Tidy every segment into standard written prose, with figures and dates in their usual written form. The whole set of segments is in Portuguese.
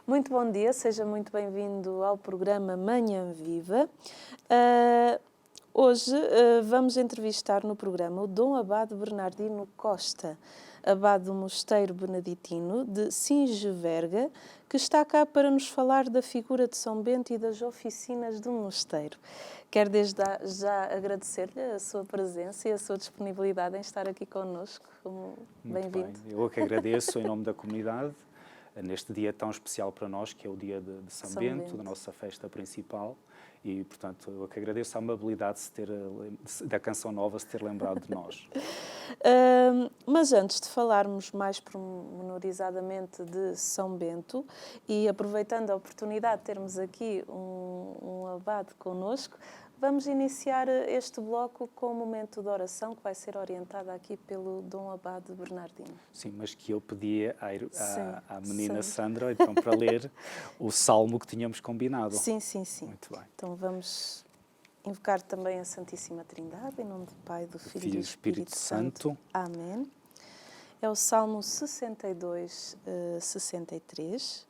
Muito bom dia, seja muito bem-vindo ao programa Manhã Viva. Hoje vamos entrevistar no programa o Dom Abade Bernardino Costa, Abade do Mosteiro Beneditino de Singeverga, que está cá para nos falar da figura de São Bento e das oficinas do mosteiro. Quero desde já agradecer-lhe a sua presença e a sua disponibilidade em estar aqui connosco. Bem-vindo. Muito bem, eu que agradeço em nome da comunidade, neste dia tão especial para nós, que é o dia de São Bento, da nossa festa principal, e, portanto, eu que agradeço a amabilidade da Canção Nova se ter lembrado de nós. Mas antes de falarmos mais pormenorizadamente de São Bento, e aproveitando a oportunidade de termos aqui um abade connosco, vamos iniciar este bloco com um momento de oração que vai ser orientado aqui pelo Dom Abade Bernardino. Sim, mas que eu pedi à menina Sandra, então, para ler o salmo que tínhamos combinado. Sim. Muito bem. Então vamos invocar também a Santíssima Trindade, em nome do Pai, do Filho e do Espírito Santo. Amém. É o Salmo 62, 63.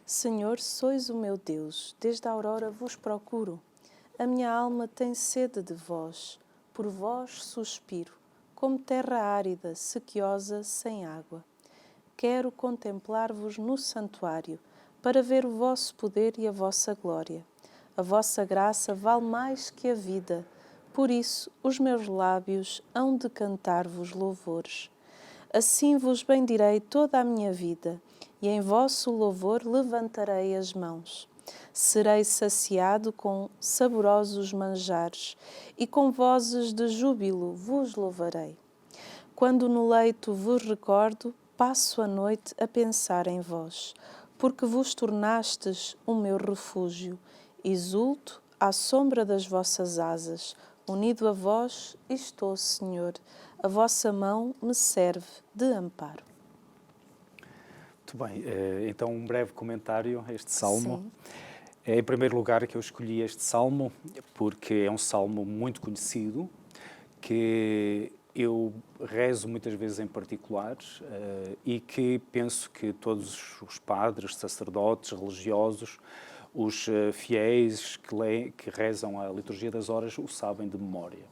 Senhor, sois o meu Deus, desde a aurora vos procuro. A minha alma tem sede de vós, por vós suspiro, como terra árida, sequiosa, sem água. Quero contemplar-vos no santuário, para ver o vosso poder e a vossa glória. A vossa graça vale mais que a vida, por isso os meus lábios hão de cantar-vos louvores. Assim vos bendirei toda a minha vida, e em vosso louvor levantarei as mãos. Serei saciado com saborosos manjares, e com vozes de júbilo vos louvarei. Quando no leito vos recordo, passo a noite a pensar em vós, porque vos tornastes o meu refúgio. Exulto à sombra das vossas asas, unido a vós estou, Senhor, a vossa mão me serve de amparo. Muito bem, então um breve comentário a este salmo. Sim. É em primeiro lugar que eu escolhi este salmo, porque é um salmo muito conhecido, que eu rezo muitas vezes em particular e que penso que todos os padres, sacerdotes, religiosos, os fiéis que rezam a liturgia das horas o sabem de memória.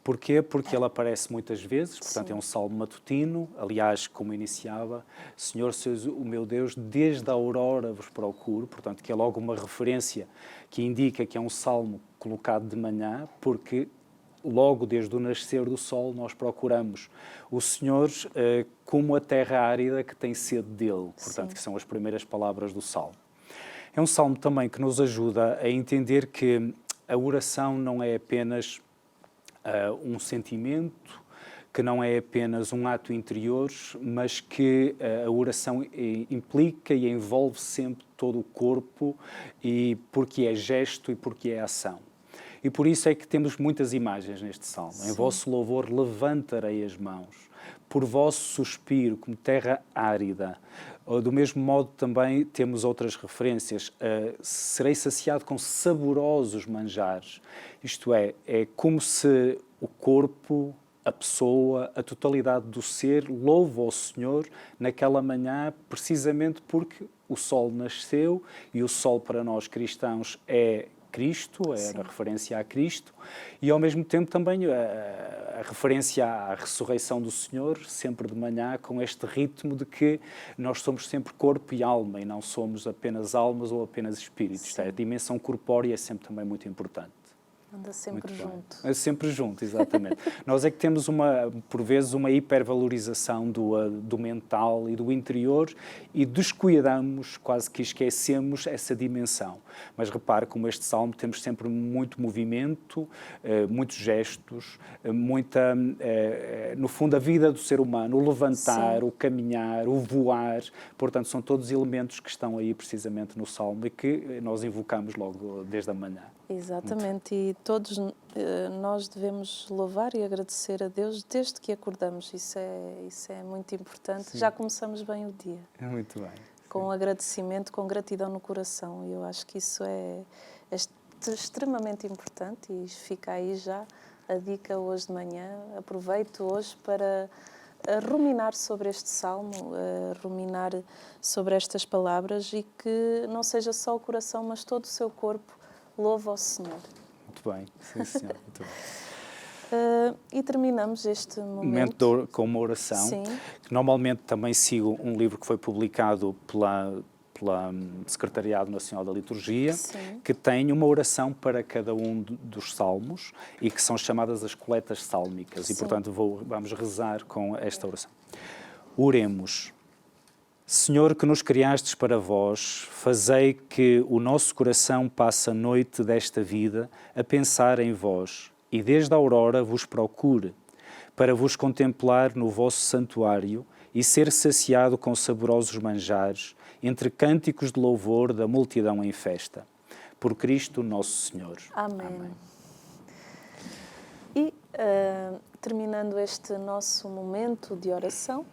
Porquê? Porque ele aparece muitas vezes, portanto é um salmo matutino, aliás, como iniciava, Senhor, sois o meu Deus, desde a aurora vos procuro, portanto que é logo uma referência que indica que é um salmo colocado de manhã, porque logo desde o nascer do sol nós procuramos o Senhor como a terra árida que tem sede dele, portanto que são as primeiras palavras do salmo. É um salmo também que nos ajuda a entender que a oração não é apenas um sentimento, que não é apenas um ato interior, mas que a oração implica e envolve sempre todo o corpo, e porque é gesto e porque é ação. E por isso é que temos muitas imagens neste salmo. Sim. Em vosso louvor levantarei as mãos, por vosso suspiro, como terra árida. Do mesmo modo também temos outras referências. Serei saciado com saborosos manjares. Isto é como se o corpo, a pessoa, a totalidade do ser louva ao Senhor naquela manhã, precisamente porque o sol nasceu e o sol para nós cristãos é Cristo, a referência a Cristo, e ao mesmo tempo também a referência à ressurreição do Senhor, sempre de manhã, com este ritmo de que nós somos sempre corpo e alma, e não somos apenas almas ou apenas espíritos. A dimensão corpórea é sempre também muito importante. Anda sempre junto. É sempre junto, exatamente. Nós é que temos, por vezes, uma hipervalorização do mental e do interior e descuidamos, quase que esquecemos essa dimensão. Mas repare, como este salmo, temos sempre muito movimento, muitos gestos, no fundo, a vida do ser humano, o levantar, o caminhar, o voar. Portanto, são todos elementos que estão aí precisamente no salmo e que nós invocamos logo desde a manhã. Exatamente, e todos nós devemos louvar e agradecer a Deus desde que acordamos, isso é muito importante. Sim. Já começamos bem o dia. Muito bem. Com agradecimento, com gratidão no coração, e eu acho que isso é extremamente importante, e fica aí já a dica hoje de manhã. Aproveito hoje para ruminar sobre este salmo, ruminar sobre estas palavras e que não seja só o coração, mas todo o seu corpo louve ao Senhor. Muito bem, sim, senhor. Muito bem. E terminamos este momento Com uma oração. Sim. Que normalmente também sigo um livro que foi publicado pela Secretariado Nacional da Liturgia, Sim. que tem uma oração para cada um dos salmos e que são chamadas as coletas sálmicas. Sim. E, portanto, vamos rezar com esta oração. Oremos. Senhor, que nos criastes para vós, fazei que o nosso coração passe a noite desta vida a pensar em vós, e desde a aurora vos procure, para vos contemplar no vosso santuário e ser saciado com saborosos manjares, entre cânticos de louvor da multidão em festa. Por Cristo nosso Senhor. Amém. Amém. E, terminando este nosso momento de oração,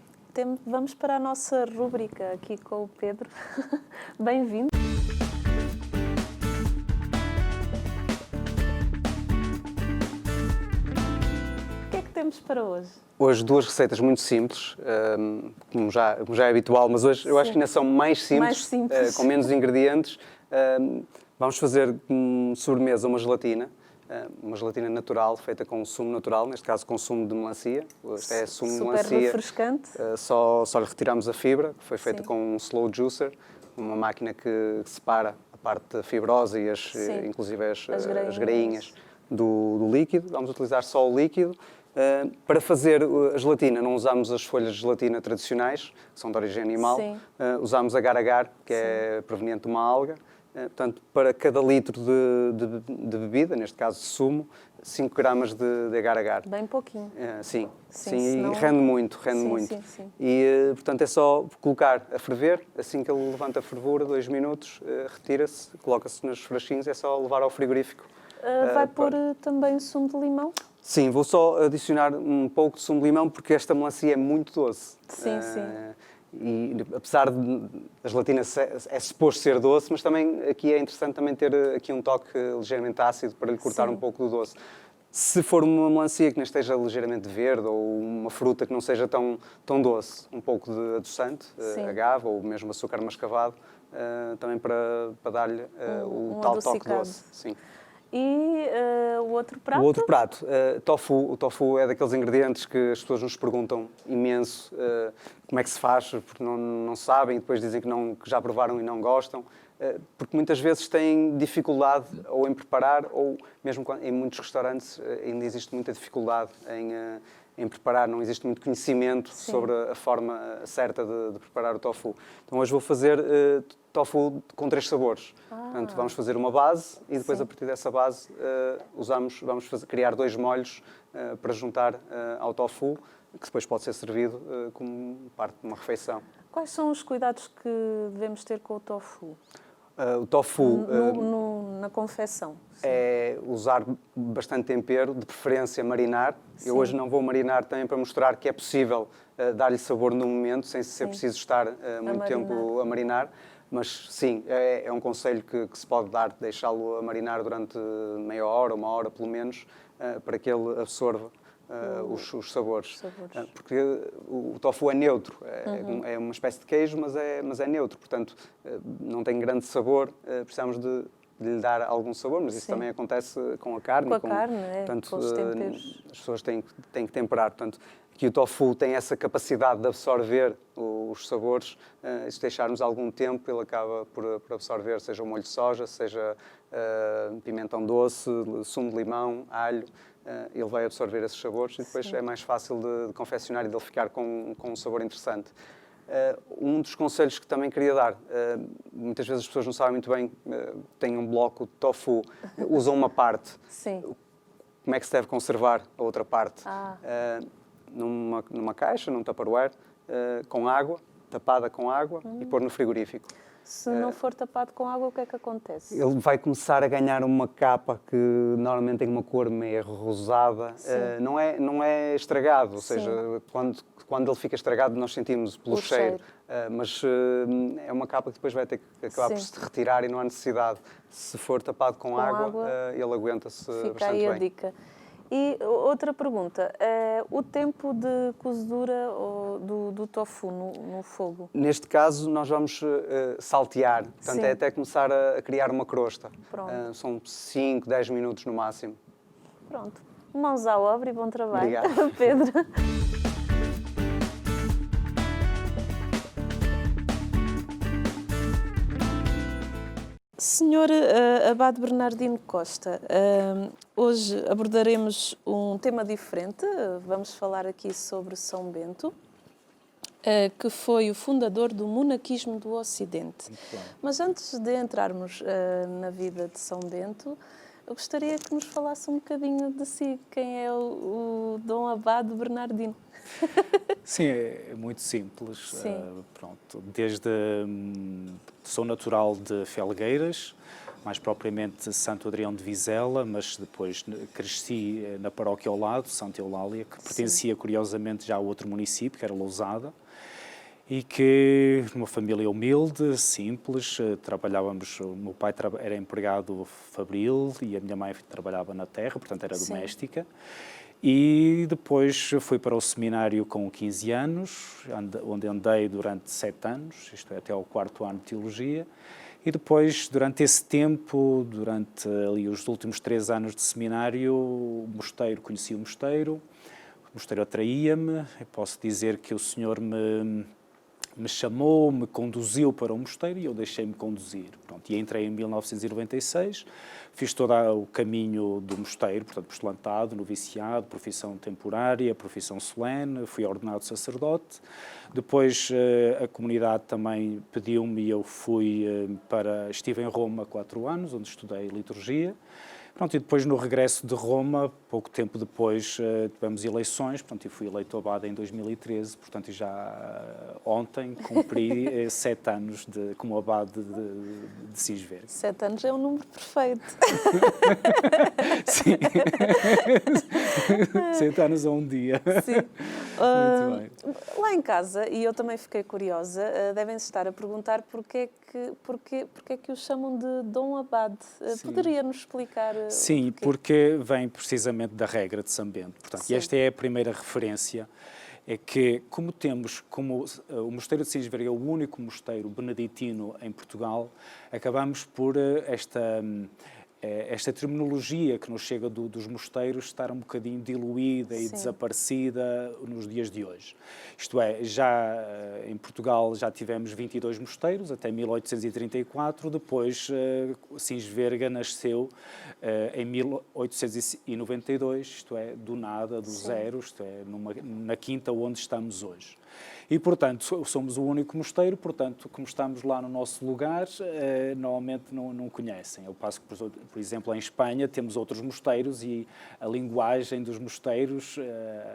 vamos para a nossa rúbrica aqui com o Pedro. Bem-vindo. O que é que temos para hoje? Hoje 2 receitas muito simples, como já é habitual, mas hoje eu acho que ainda são mais simples. Com menos ingredientes. Vamos fazer sobremesa uma gelatina natural, feita com sumo natural, neste caso com sumo de melancia. Este é sumo de melancia. Super refrescante. Só lhe retiramos a fibra, que foi feita com um slow juicer, uma máquina que separa a parte fibrosa e inclusive as grainhas do líquido. Vamos utilizar só o líquido. Para fazer a gelatina, não usamos as folhas de gelatina tradicionais, que são de origem animal. Usamos agar-agar, que é proveniente de uma alga. Portanto, para cada litro de bebida, neste caso de sumo, 5 gramas de agar-agar. Bem pouquinho. Sim, senão... e rende muito. Sim. E, portanto, é só colocar a ferver, assim que ele levanta a fervura, 2 minutos, retira-se, coloca-se nos frasquinhos, é só levar ao frigorífico. Vai pôr também sumo de limão? Sim, vou só adicionar um pouco de sumo de limão, porque esta melancia é muito doce. Sim. E apesar de a gelatina é suposto ser doce, mas também aqui é interessante também ter aqui um toque ligeiramente ácido para lhe cortar um pouco do doce. Se for uma melancia que não esteja ligeiramente verde ou uma fruta que não seja tão doce, um pouco de adoçante, agave ou mesmo açúcar mascavado, também para dar-lhe o tal toque doce. Sim. E o outro prato? O outro prato, tofu. O tofu é daqueles ingredientes que as pessoas nos perguntam imenso como é que se faz, porque não sabem e depois dizem que já provaram e não gostam, porque muitas vezes têm dificuldade ou em preparar ou mesmo em muitos restaurantes ainda existe muita dificuldade em preparar, não existe muito conhecimento sobre a forma certa de preparar o tofu. Então hoje vou fazer tofu com 3 sabores. Portanto, vamos fazer uma base e depois a partir dessa base vamos criar 2 molhos para juntar ao tofu, que depois pode ser servido como parte de uma refeição. Quais são os cuidados que devemos ter com o tofu? O tofu... na confecção. É usar bastante tempero, de preferência marinar. Eu hoje não vou marinar também para mostrar que é possível dar-lhe sabor no momento, sem ser preciso estar muito tempo a marinar. Mas sim, é um conselho que se pode dar, deixá-lo a marinar durante meia hora, 1 hora pelo menos, para que ele absorva os sabores. Porque o tofu é neutro, é uma espécie de queijo, mas é neutro, portanto não tem grande sabor, precisamos de lhe dar algum sabor, mas isso também acontece com a carne. Com a carne, portanto, com os temperos. As pessoas têm que temperar, portanto, que o tofu tem essa capacidade de absorver os sabores, e se deixarmos algum tempo ele acaba por absorver, seja o molho de soja, seja pimentão doce, sumo de limão, alho, ele vai absorver esses sabores e depois é mais fácil de confeccionar e de ele ficar com um sabor interessante. Um dos conselhos que também queria dar, muitas vezes as pessoas não sabem muito bem, têm um bloco de tofu, usam uma parte. Como é que se deve conservar a outra parte? Numa caixa, num tupperware, com água, tapada com água e pôr no frigorífico. Se não for tapado com água, o que é que acontece? Ele vai começar a ganhar uma capa que normalmente tem uma cor meio rosada. Não é estragado, ou seja, quando ele fica estragado nós sentimos pelo cheiro. Mas é uma capa que depois vai ter que acabar por se retirar e não há necessidade. Se for tapado com água, ele aguenta-se bastante bem. Fica aí a dica. E outra pergunta, o tempo de cozedura do tofu no fogo? Neste caso, nós vamos saltear, portanto, Sim. é até começar a criar uma crosta. Pronto. São 5, 10 minutos no máximo. Pronto. Mãos à obra e bom trabalho, Obrigado. Pedro. Senhor Abade Bernardino Costa, hoje abordaremos um tema diferente. Vamos falar aqui sobre São Bento, que foi o fundador do monaquismo do Ocidente. Mas antes de entrarmos na vida de São Bento, eu gostaria que nos falasse um bocadinho de si. Quem é o Dom Abade Bernardino? Sim, é muito simples. Sim. Pronto, sou natural de Felgueiras, mais propriamente Santo Adrião de Vizela, mas depois cresci na paróquia ao lado, Santa Eulália, que pertencia curiosamente já a outro município, que era Lousada, e que, numa família humilde, simples, trabalhávamos, o meu pai era empregado fabril e a minha mãe trabalhava na terra, portanto era doméstica. E depois fui para o seminário com 15 anos, onde andei durante 7 anos, isto é, até ao 4º ano de Teologia. E depois, durante esse tempo, durante ali os últimos 3 anos de seminário, conheci o mosteiro atraía-me. Eu posso dizer que o Senhor me chamou, me conduziu para o mosteiro e eu deixei-me conduzir. Pronto, e entrei em 1996, fiz todo o caminho do mosteiro, portanto, postulantado, noviciado, profissão temporária, profissão solene, fui ordenado sacerdote. Depois a comunidade também pediu-me e eu estive em Roma 4 anos, onde estudei liturgia. Pronto, e depois no regresso de Roma, pouco tempo depois, tivemos eleições, portanto, eu fui eleito abade em 2013, portanto, já ontem cumpri 7 anos como abade de Cisverde. 7 anos é um número perfeito. Sim. 7 anos a um dia. Sim. Muito bem. Lá em casa, e eu também fiquei curiosa, devem-se estar a perguntar porquê é que o chamam de Dom Abade. Poderia-nos explicar? Sim, porque vem precisamente da regra de São Bento. Portanto, e esta é a primeira referência, é que como o Mosteiro de Cisverde é o único mosteiro beneditino em Portugal, acabamos por esta terminologia que nos chega dos mosteiros estar um bocadinho diluída e desaparecida nos dias de hoje. Isto é, já em Portugal já tivemos 22 mosteiros até 1834, depois Cisverga nasceu em 1892, isto é, do nada, do zero, isto é, na quinta onde estamos hoje. E, portanto, somos o único mosteiro, portanto, como estamos lá no nosso lugar, normalmente não conhecem. Eu passo que, por exemplo, em Espanha temos outros mosteiros e a linguagem dos mosteiros,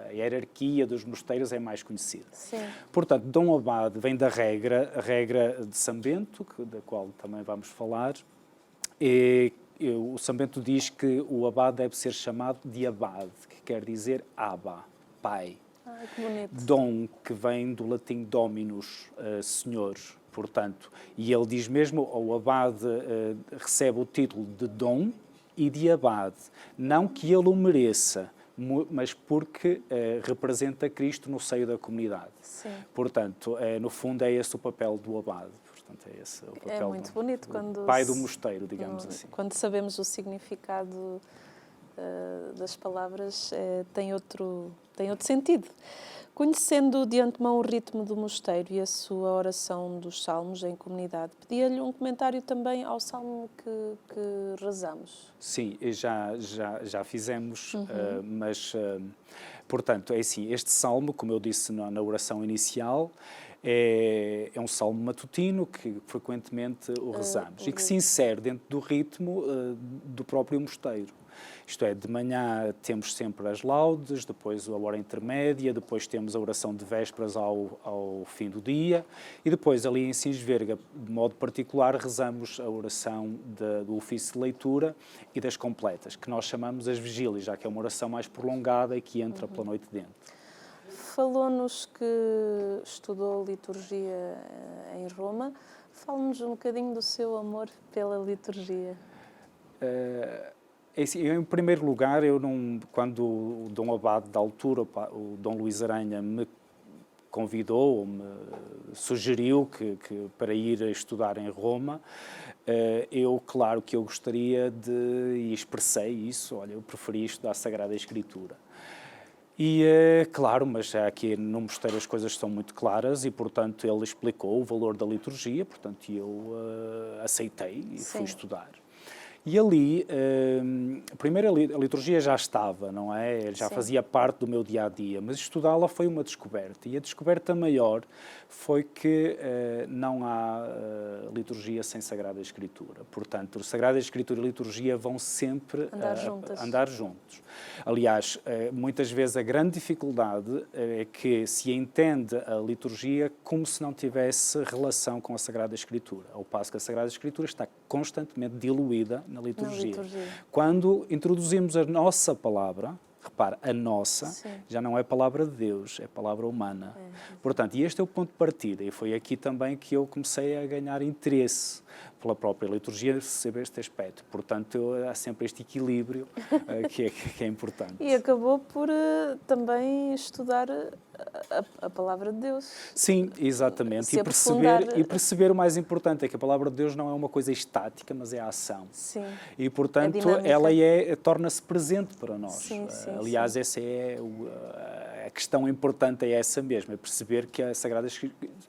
a hierarquia dos mosteiros é mais conhecida. Sim. Portanto, Dom Abade vem a regra de São Bento, da qual também vamos falar, e o São Bento diz que o abade deve ser chamado de abade, que quer dizer Abba, pai. Que bonito. Dom, que vem do latim dominus, senhor, portanto, e ele diz mesmo, o abade recebe o título de dom e de abade, não que ele o mereça, mas porque representa Cristo no seio da comunidade. Sim. Portanto, no fundo é esse o papel do abade. Portanto, é esse o papel muito bonito quando pai do mosteiro, digamos assim. Quando sabemos o significado das palavras, tem outro sentido. Conhecendo de antemão o ritmo do mosteiro e a sua oração dos salmos em comunidade, pedia-lhe um comentário também ao salmo que rezamos. Sim, já fizemos, mas, portanto, é assim, este salmo, como eu disse na oração inicial, é um salmo matutino que frequentemente o rezamos e que se insere dentro do ritmo do próprio mosteiro. Isto é, de manhã temos sempre as laudes, depois a hora intermédia, depois temos a oração de vésperas ao fim do dia e depois ali em Cisverga, de modo particular, rezamos a oração do ofício de leitura e das completas, que nós chamamos as vigílias, já que é uma oração mais prolongada e que entra pela noite dentro. Falou-nos que estudou liturgia em Roma. Fale-nos um bocadinho do seu amor pela liturgia. Em primeiro lugar, quando o Dom Abade da altura, o Dom Luís Aranha, me convidou, ou me sugeriu para ir estudar em Roma, claro que eu gostaria e expressei isso, olha, eu preferia estudar a Sagrada Escritura. E, claro, mas aqui no mosteiro as coisas são muito claras e, portanto, ele explicou o valor da liturgia, portanto, eu aceitei e fui estudar. E ali, primeiro a liturgia já estava, não é? Já fazia parte do meu dia-a-dia, mas estudá-la foi uma descoberta. E a descoberta maior foi que não há liturgia sem Sagrada Escritura. Portanto, Sagrada Escritura e liturgia vão sempre andar juntos. Aliás, muitas vezes a grande dificuldade é que se entende a liturgia como se não tivesse relação com a Sagrada Escritura, ao passo que a Sagrada Escritura está constantemente diluída na liturgia. Quando introduzimos a nossa palavra, repara, a nossa, já não é palavra de Deus, é palavra humana. Portanto, e este é o ponto de partida, e foi aqui também que eu comecei a ganhar interesse pela própria liturgia, saber este aspecto. Portanto, há sempre este equilíbrio que é importante. E acabou por também estudar a palavra de Deus. Sim, exatamente. E perceber o mais importante, é que a palavra de Deus não é uma coisa estática, mas é a ação. Sim. E, portanto, ela torna-se presente para nós. Sim, aliás, essa é a questão importante, é essa mesmo, é perceber que a Sagrada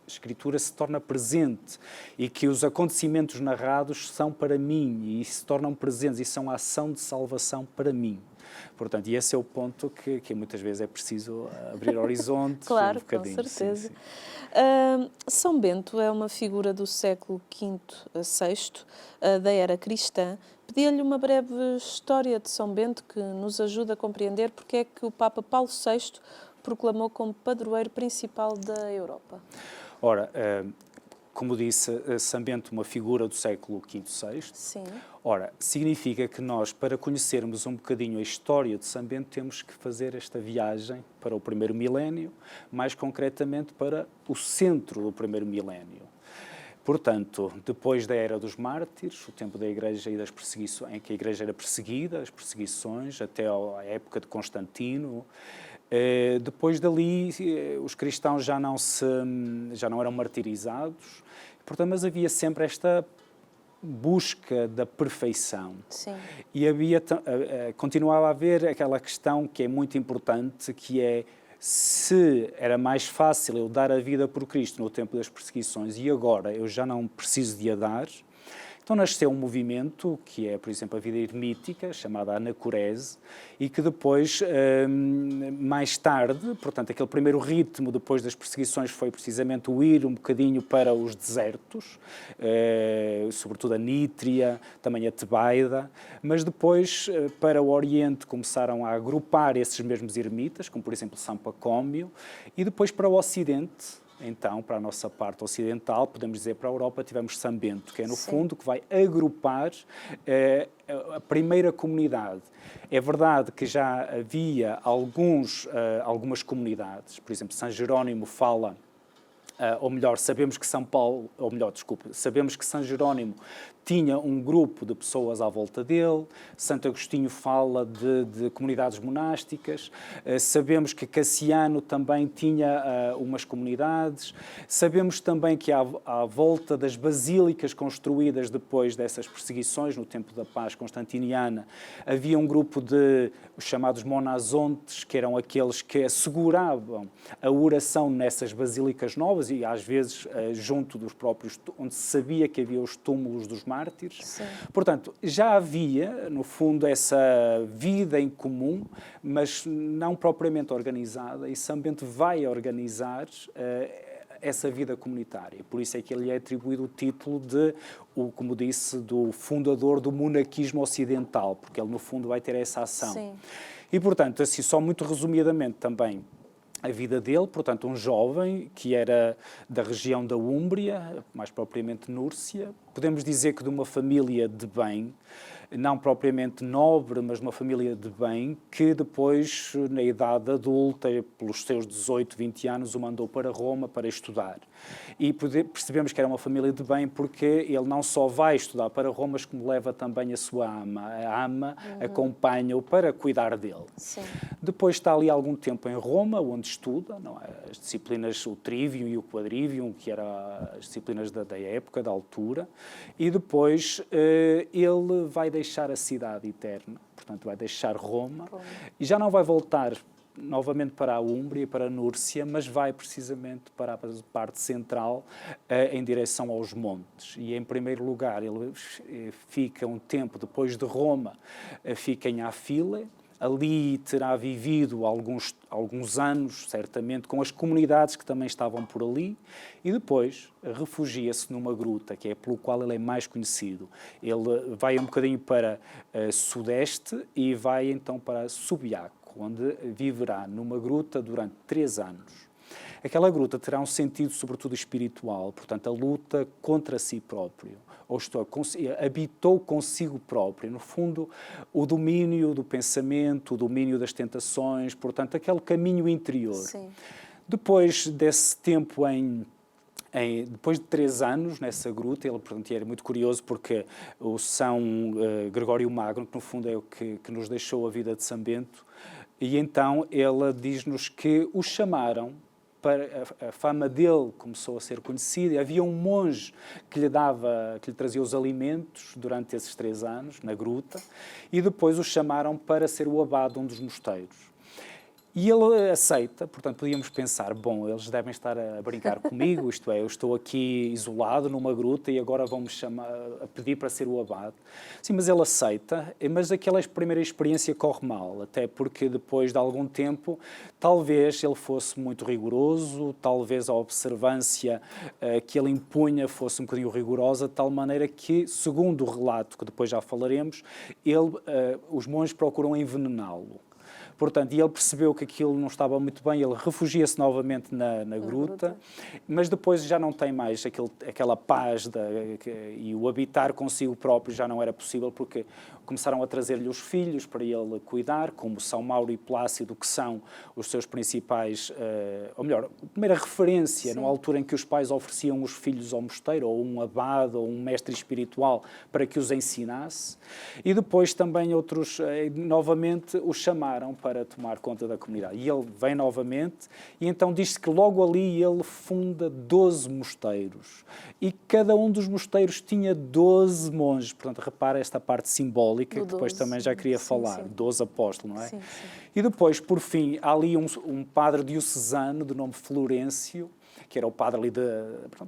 Escritura se torna presente e que os acontecimentos narrados são para mim e se tornam presentes e são a ação de salvação para mim. Portanto, e esse é o ponto que muitas vezes é preciso abrir horizontes. Claro, com certeza. São Bento é uma figura do século V a VI, da era cristã. Pedi-lhe uma breve história de São Bento que nos ajuda a compreender porque é que o Papa Paulo VI proclamou como padroeiro principal da Europa. Ora, como disse, São Bento, uma figura do século V, VI. Sim. Ora, significa que nós, para conhecermos um bocadinho a história de São Bento, temos que fazer esta viagem para o primeiro milénio, mais concretamente para o centro do primeiro milénio. Portanto, depois da Era dos Mártires, o tempo da Igreja e das perseguições, em que a Igreja era perseguida, as perseguições, até à época de Constantino. Depois dali, os cristãos já não eram martirizados, portanto, mas havia sempre esta busca da perfeição. Sim. E continuava a haver aquela questão que é muito importante, que é se era mais fácil eu dar a vida por Cristo no tempo das perseguições e agora eu já não preciso de a dar. Então nasceu um movimento que é, por exemplo, a vida ermítica, chamada anacorese, e que depois, mais tarde, portanto, aquele primeiro ritmo depois das perseguições foi precisamente o ir um bocadinho para os desertos, sobretudo a Nítria, também a Tebaida, mas depois, para o Oriente, começaram a agrupar esses mesmos ermitas, como, por exemplo, São Pacómio, e depois para o Ocidente. Então, para a nossa parte ocidental, podemos dizer para a Europa, tivemos São Bento, que é, no fundo, que vai agrupar a primeira comunidade. É verdade que já havia algumas comunidades, por exemplo, São Jerónimo fala, ou melhor, sabemos que sabemos que São Jerónimo tinha um grupo de pessoas à volta dele, Santo Agostinho fala de comunidades monásticas, sabemos que Cassiano também tinha umas comunidades, sabemos também que à volta das basílicas construídas depois dessas perseguições, no tempo da paz constantiniana, havia um grupo de os chamados monazontes, que eram aqueles que asseguravam a oração nessas basílicas novas e às vezes junto dos próprios, onde se sabia que havia os túmulos dos mártires. Sim. Portanto, já havia, no fundo, essa vida em comum, mas não propriamente organizada, e São Bento vai organizar essa vida comunitária. Por isso é que ele é atribuído o título de, como disse, do fundador do monaquismo ocidental, porque ele, no fundo, vai ter essa ação. Sim. E, portanto, assim, só muito resumidamente também, a vida dele, portanto, um jovem que era da região da Úmbria, mais propriamente Núrcia, podemos dizer que de uma família de bem, não propriamente nobre, mas uma família de bem, que depois, na idade adulta, pelos seus 18, 20 anos, o mandou para Roma para estudar. E percebemos que era uma família de bem porque ele não só vai estudar para Roma, mas como leva também a sua ama. A ama acompanha-o para cuidar dele. Sim. Depois está ali algum tempo em Roma, onde estuda, não é? As disciplinas, o trivium e o quadrivium, que eram as disciplinas da época, da altura, e depois ele vai deixar a cidade eterna, portanto vai deixar Roma, e já não vai voltar novamente para a Úmbria e para a Núrcia, mas vai precisamente para a parte central, em direção aos montes. E, em primeiro lugar, ele fica um tempo depois de Roma, fica em Afile. Ali terá vivido alguns anos, certamente, com as comunidades que também estavam por ali, e depois refugia-se numa gruta, que é pelo qual ele é mais conhecido. Ele vai um bocadinho para sudeste e vai então para Subiaco, onde viverá numa gruta durante 3 anos. Aquela gruta terá um sentido sobretudo espiritual, portanto, a luta contra si próprio. Ou habitou consigo próprio, no fundo, o domínio do pensamento, o domínio das tentações, portanto, aquele caminho interior. Sim. Depois desse tempo depois de 3 anos nessa gruta, ele, portanto, era muito curioso porque o São Gregório Magno, que no fundo é o que nos deixou a vida de São Bento, e então ele diz-nos que o chamaram, a fama dele começou a ser conhecida, e havia um monge que lhe trazia os alimentos durante esses 3 anos, na gruta, e depois o chamaram para ser o abade de um dos mosteiros. E ele aceita, portanto, podíamos pensar, bom, eles devem estar a brincar comigo, isto é, eu estou aqui isolado numa gruta e agora vão-me chamar a pedir para ser o abade. Sim, mas ele aceita, mas aquela primeira experiência corre mal, até porque depois de algum tempo, talvez ele fosse muito rigoroso, talvez a observância que ele impunha fosse um bocadinho rigorosa, de tal maneira que, segundo o relato que depois já falaremos, os monges procuram envenená-lo. Portanto, e ele percebeu que aquilo não estava muito bem, ele refugia-se novamente na gruta, mas depois já não tem mais aquela paz e o habitar consigo próprio já não era possível, porque começaram a trazer-lhe os filhos para ele cuidar, como São Mauro e Plácido, que são os seus principais, ou melhor, a primeira referência, na altura em que os pais ofereciam os filhos ao mosteiro, ou um abade, ou um mestre espiritual, para que os ensinasse. E depois também outros, novamente, os chamaram para tomar conta da comunidade. E ele vem novamente, e então diz-se que logo ali ele funda 12 mosteiros. E cada um dos mosteiros tinha 12 monges. Portanto, repara esta parte simbólica, que depois também já queria falar, 12 apóstolos, não é? Sim. E depois, por fim, há ali um padre diocesano de nome Florencio, que era o padre ali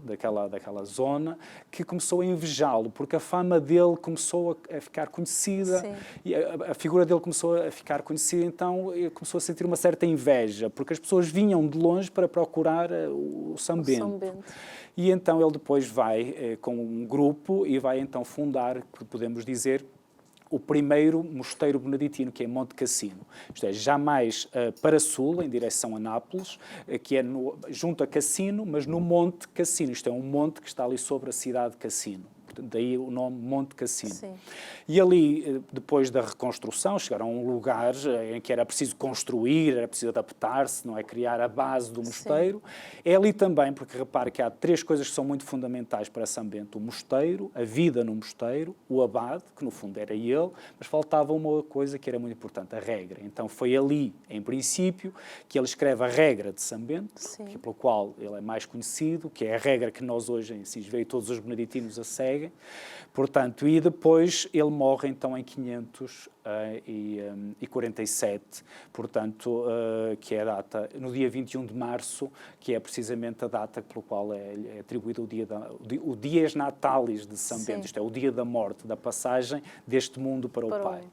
daquela zona, que começou a invejá-lo, porque a fama dele começou a ficar conhecida, e a figura dele começou a ficar conhecida, então ele começou a sentir uma certa inveja, porque as pessoas vinham de longe para procurar o São Bento. E então ele depois vai com um grupo e vai então fundar, que podemos dizer, o primeiro mosteiro beneditino, que é Monte Cassino. Isto é, já mais para sul, em direção a Nápoles, que é junto a Cassino, mas no Monte Cassino. Isto é um monte que está ali sobre a cidade de Cassino. Daí o nome Monte Cassino. Sim. E ali, depois da reconstrução, chegaram a um lugar em que era preciso construir, era preciso adaptar-se, não é? Criar a base do mosteiro. Sim. É ali também, porque repare que há 3 coisas que são muito fundamentais para São Bento. O mosteiro, a vida no mosteiro, o abade, que no fundo era ele, mas faltava uma coisa que era muito importante, a regra. Então foi ali, em princípio, que ele escreve a regra de São Bento, que, pelo qual ele é mais conhecido, que é a regra que nós hoje em Sisvei todos os beneditinos a seguem. Portanto, e depois ele morre então em 547, portanto, que é a data, no dia 21 de março, que é precisamente a data pelo qual é atribuído o Dies Natalis de São Bento, isto é, o dia da morte, da passagem deste mundo para o Pai.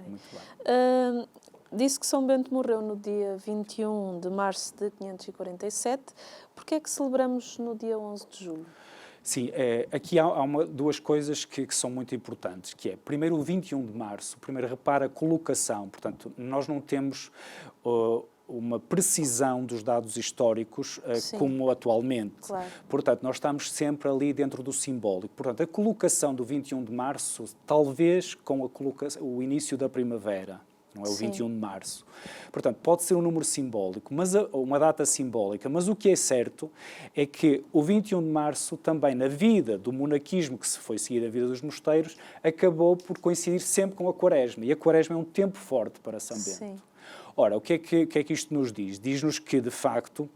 Muito bem. Disse que São Bento morreu no dia 21 de março de 547. Por que é que celebramos no dia 11 de julho? Sim, aqui há duas coisas que são muito importantes, que é, primeiro, o 21 de março, primeiro, repara a colocação, portanto, nós não temos uma precisão dos dados históricos como atualmente. Claro. Portanto, nós estamos sempre ali dentro do simbólico. Portanto, a colocação do 21 de março, talvez com o início da primavera, não é o 21 de março. Portanto, pode ser um número simbólico, mas uma data simbólica, mas o que é certo é que o 21 de março também na vida do monaquismo, que se foi seguir a vida dos mosteiros, acabou por coincidir sempre com a Quaresma, e a Quaresma é um tempo forte para São Bento. Sim. Ora, o que é que isto nos diz? Diz-nos que, de facto,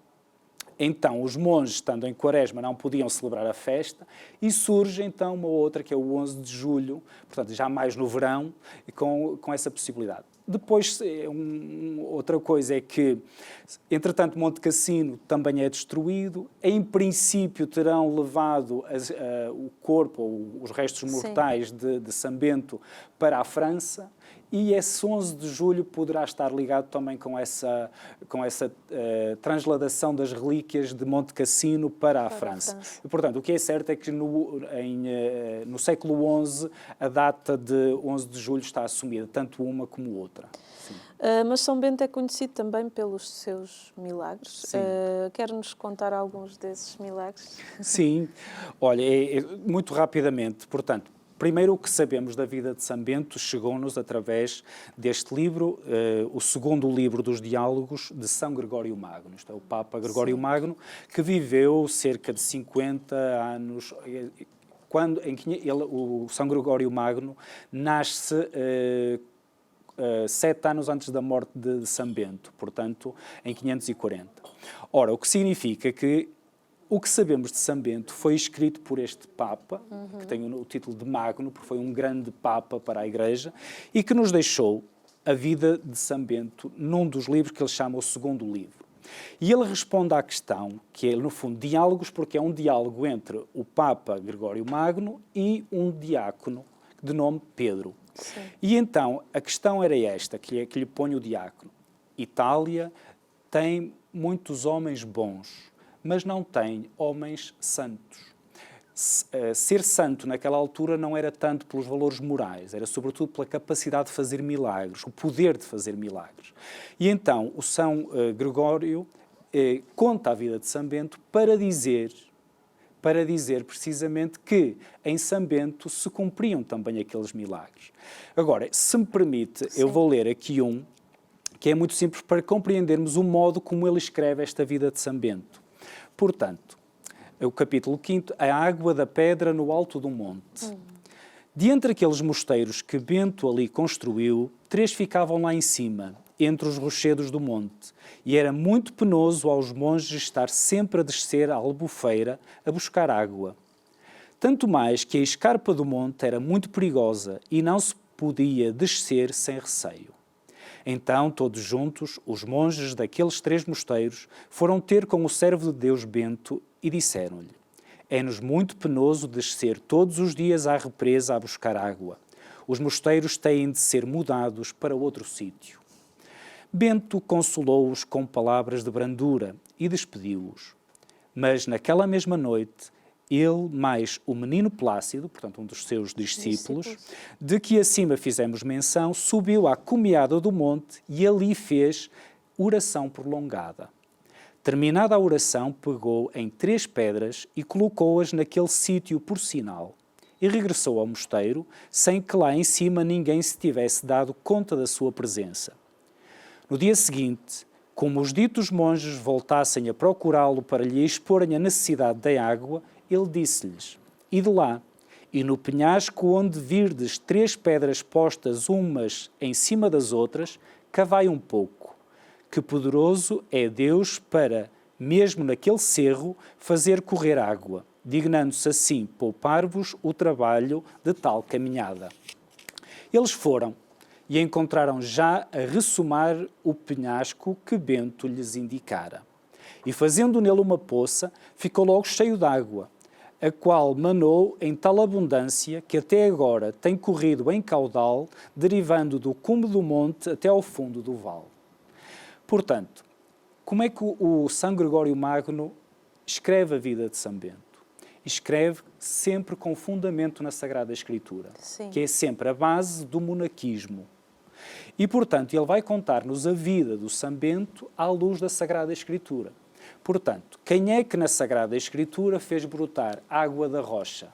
então, os monges, estando em Quaresma, não podiam celebrar a festa e surge, então, uma outra, que é o 11 de julho, portanto, já mais no verão, com essa possibilidade. Depois, outra coisa é que, entretanto, Monte Cassino também é destruído. Em princípio, terão levado o corpo, ou os restos mortais de São Bento para a França. E esse 11 de julho poderá estar ligado também com essa transladação das relíquias de Monte Cassino para a França. E, portanto, o que é certo é que no século XI a data de 11 de julho está assumida, tanto uma como outra. Mas São Bento é conhecido também pelos seus milagres. Quer-nos contar alguns desses milagres? Sim. Olha, muito rapidamente, portanto, primeiro, o que sabemos da vida de São Bento chegou-nos através deste livro, o segundo livro dos Diálogos de São Gregório Magno. Isto é o Papa Gregório Magno, que viveu cerca de 50 anos. O São Gregório Magno nasce 7 anos antes da morte de São Bento, portanto, em 540. Ora, o que significa que o que sabemos de São Bento foi escrito por este Papa, que tem o título de Magno, porque foi um grande Papa para a Igreja, e que nos deixou a vida de São Bento num dos livros que ele chama o segundo livro. E ele responde à questão, que é, no fundo, diálogos, porque é um diálogo entre o Papa Gregório Magno e um diácono de nome Pedro. Sim. E então, a questão era esta, que lhe põe o diácono. Itália tem muitos homens bons, mas não tem homens santos. Ser santo naquela altura não era tanto pelos valores morais, era sobretudo pela capacidade de fazer milagres, o poder de fazer milagres. E então o São Gregório conta a vida de São Bento para dizer precisamente que em São Bento se cumpriam também aqueles milagres. Agora, se me permite, eu vou ler aqui que é muito simples para compreendermos o modo como ele escreve esta vida de São Bento. Portanto, o capítulo 5, a água da pedra no alto do monte. De entre aqueles mosteiros que Bento ali construiu, 3 ficavam lá em cima, entre os rochedos do monte, e era muito penoso aos monges estar sempre a descer à albufeira a buscar água. Tanto mais que a escarpa do monte era muito perigosa e não se podia descer sem receio. Então, todos juntos, os monges daqueles 3 mosteiros foram ter com o servo de Deus Bento e disseram-lhe: é-nos muito penoso descer todos os dias à represa a buscar água. Os mosteiros têm de ser mudados para outro sítio. Bento consolou-os com palavras de brandura e despediu-os. Mas naquela mesma noite, ele mais o menino Plácido, portanto um dos seus discípulos, de que acima fizemos menção, subiu à cumeada do monte e ali fez oração prolongada. Terminada a oração, pegou em 3 pedras e colocou-as naquele sítio por sinal. E regressou ao mosteiro, sem que lá em cima ninguém se tivesse dado conta da sua presença. No dia seguinte, como os ditos monges voltassem a procurá-lo para lhe exporem a necessidade da água, ele disse-lhes: ide lá, e no penhasco onde virdes 3 pedras postas umas em cima das outras, cavai um pouco, que poderoso é Deus para, mesmo naquele cerro, fazer correr água, dignando-se assim poupar-vos o trabalho de tal caminhada. Eles foram e encontraram já a ressumar o penhasco que Bento lhes indicara. E fazendo nele uma poça, ficou logo cheio de água, a qual manou em tal abundância que até agora tem corrido em caudal, derivando do cume do monte até ao fundo do vale. Portanto, como é que o São Gregório Magno escreve a vida de São Bento? Escreve sempre com fundamento na Sagrada Escritura, que é sempre a base do monaquismo. E, portanto, ele vai contar-nos a vida do São Bento à luz da Sagrada Escritura. Portanto, quem é que na Sagrada Escritura fez brotar água da rocha?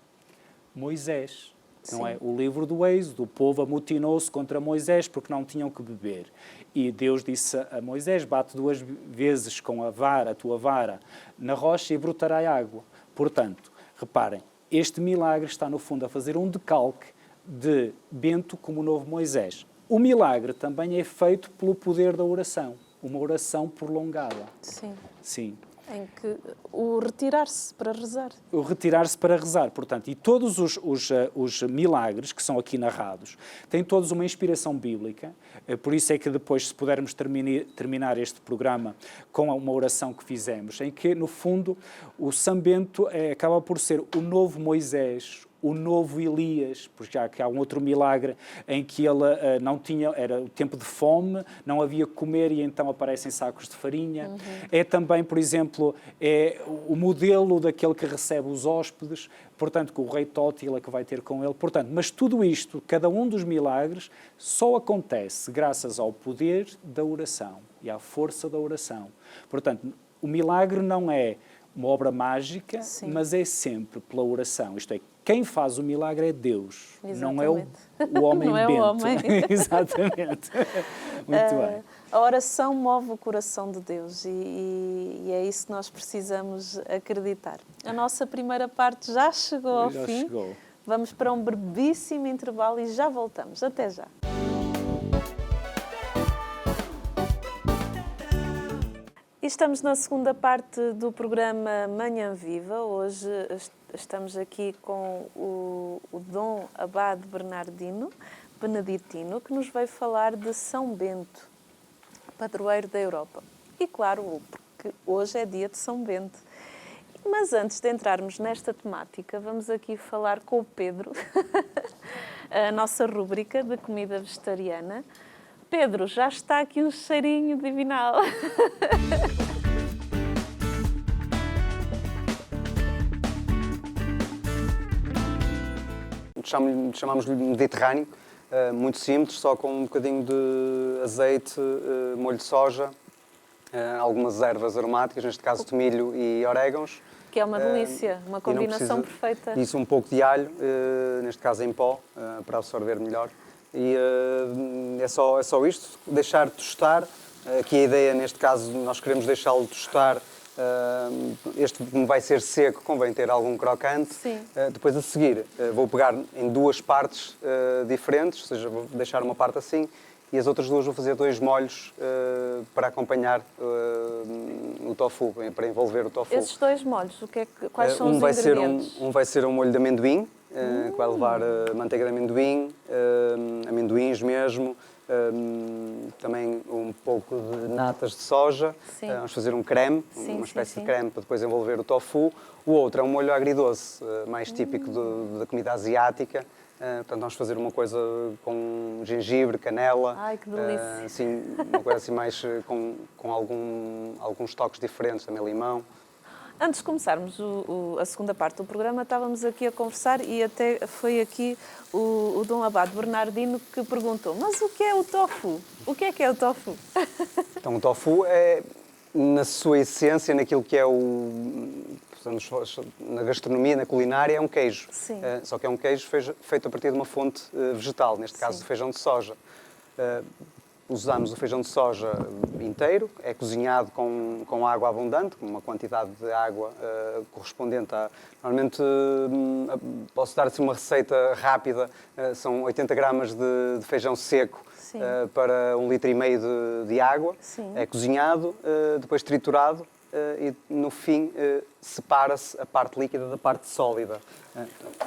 Moisés. Não é? O livro do Êxodo, o povo amotinou-se contra Moisés porque não tinham que beber. E Deus disse a Moisés, bate 2 vezes com a tua vara, na rocha e brotará água. Portanto, reparem, este milagre está no fundo a fazer um decalque de Bento como o novo Moisés. O milagre também é feito pelo poder da oração, uma oração prolongada. Sim. Sim. Em que o retirar-se para rezar. O retirar-se para rezar, portanto, e todos os milagres que são aqui narrados têm todos uma inspiração bíblica, por isso é que depois, se pudermos terminar este programa com uma oração que fizemos, em que, no fundo, o São Bento acaba por ser o novo Moisés, o novo Elias, porque já que há um outro milagre em que ele não tinha, era o tempo de fome, não havia que comer e então aparecem sacos de farinha. É também, por exemplo, o modelo daquele que recebe os hóspedes, portanto, com o rei Tótila que vai ter com ele. Portanto, mas tudo isto, cada um dos milagres, só acontece graças ao poder da oração e à força da oração. Portanto, o milagre não é uma obra mágica, Sim. mas é sempre pela oração. Isto é, quem faz o milagre é Deus, Exatamente. não é o homem Não é bento. o homem. Exatamente. Muito bem. A oração move o coração de Deus e é isso que nós precisamos acreditar. A nossa primeira parte já chegou ao Já fim. chegou. Vamos para um brevíssimo intervalo e já voltamos. Até já. E estamos na segunda parte do programa Manhã Viva. Hoje estamos aqui com o Dom Abade Bernardino, beneditino, que nos veio falar de São Bento, padroeiro da Europa. E claro, porque hoje é dia de São Bento. Mas antes de entrarmos nesta temática, vamos aqui falar com o Pedro, a nossa rúbrica de comida vegetariana. Pedro, já está aqui um cheirinho divinal. Chamamos-lhe mediterrâneo, muito simples, só com um bocadinho de azeite, molho de soja, algumas ervas aromáticas, neste caso tomilho e orégãos. Que é uma delícia, uma combinação perfeita. Isso, um pouco de alho, neste caso em pó, para absorver melhor. E é só isto, deixar tostar. Aqui a ideia, neste caso, nós queremos deixá-lo tostar. Este, como vai ser seco, convém ter algum crocante. Sim. Depois, a seguir, vou pegar em 2 partes diferentes, ou seja, vou deixar uma parte assim e as outras 2 vou fazer 2 molhos para acompanhar o tofu, para envolver o tofu. Esses 2 molhos, quais são os ingredientes? Um vai ser um molho de amendoim, que vai levar manteiga de amendoim, amendoins mesmo, também um pouco de natas de soja. Sim. Vamos fazer um creme, Sim, uma espécie sim. de creme para depois envolver o tofu. O outro é um molho agridoce, mais típico da comida asiática. Portanto, vamos fazer uma coisa com gengibre, canela. Ai, que delícia. Assim, uma coisa assim mais com alguns toques diferentes, também limão. Antes de começarmos a segunda parte do programa, estávamos aqui a conversar e até foi aqui o Dom Abade Bernardino que perguntou: mas o que é o tofu? O que é o tofu? Então, o tofu é, na sua essência, naquilo que é na gastronomia, na culinária, é um queijo. Sim. Só que é um queijo feito a partir de uma fonte vegetal, neste caso de feijão de soja. Usamos o feijão de soja inteiro, é cozinhado com água abundante, com uma quantidade de água correspondente a... Normalmente, posso dar-te uma receita rápida, são 80 gramas de feijão seco para 1,5 litro de água. Sim. É cozinhado, depois triturado e no fim separa-se a parte líquida da parte sólida.